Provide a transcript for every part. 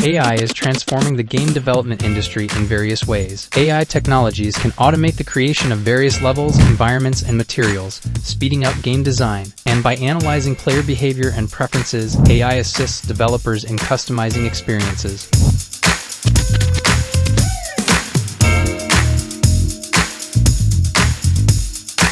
AI is transforming the game development industry in various ways. AI technologies can automate the creation of various levels, environments, and materials, speeding up game design. And by analyzing player behavior and preferences, AI assists developers in customizing experiences.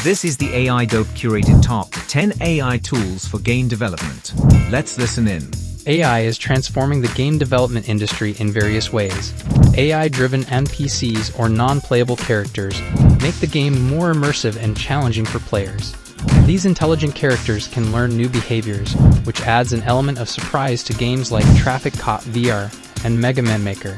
This is the AI Dope curated top 10 AI tools for game development. Let's listen in. AI is transforming the game development industry in various ways. AI-driven NPCs, or non-playable characters, make the game more immersive and challenging for players. These intelligent characters can learn new behaviors, which adds an element of surprise to games like Traffic Cop VR and Mega Man Maker.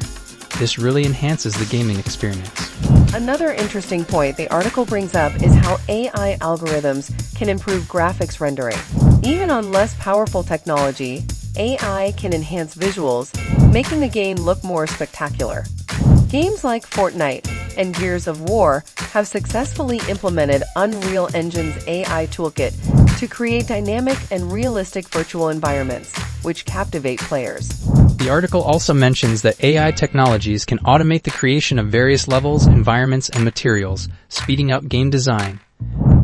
This really enhances the gaming experience. Another interesting point the article brings up is how AI algorithms can improve graphics rendering. Even on less powerful technology, AI can enhance visuals, making the game look more spectacular. Games like Fortnite and Gears of War have successfully implemented Unreal Engine's AI Toolkit to create dynamic and realistic virtual environments, which captivate players. The article also mentions that AI technologies can automate the creation of various levels, environments, and materials, speeding up game design.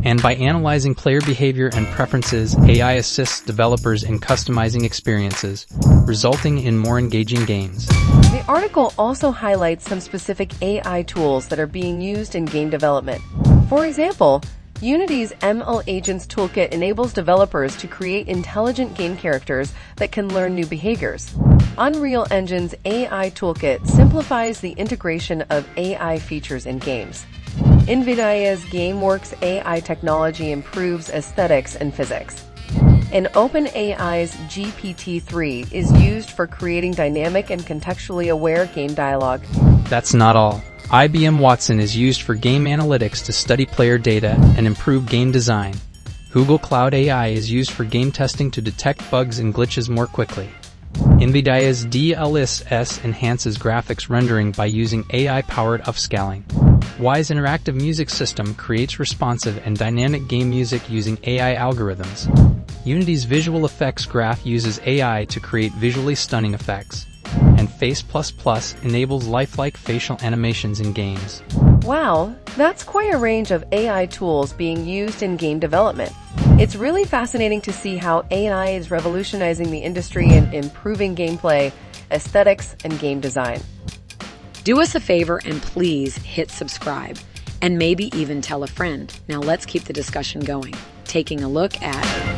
And by analyzing player behavior and preferences, AI assists developers in customizing experiences, resulting in more engaging games. The article also highlights some specific AI tools that are being used in game development. For example, Unity's ML Agents Toolkit enables developers to create intelligent game characters that can learn new behaviors. Unreal Engine's AI Toolkit simplifies the integration of AI features in games. Nvidia's GameWorks AI technology improves aesthetics and physics. And OpenAI's GPT-3 is used for creating dynamic and contextually aware game dialogue. That's not all. IBM Watson is used for game analytics to study player data and improve game design. Google Cloud AI is used for game testing to detect bugs and glitches more quickly. Nvidia's DLSS enhances graphics rendering by using AI-powered upscaling. Wise Interactive Music System creates responsive and dynamic game music using AI algorithms. Unity's visual effects graph uses AI to create visually stunning effects. And Face++ enables lifelike facial animations in games. Wow, that's quite a range of AI tools being used in game development. It's really fascinating to see how AI is revolutionizing the industry and improving gameplay, aesthetics, and game design. Do us a favor and please hit subscribe, and maybe even tell a friend. Now let's keep the discussion going, taking a look at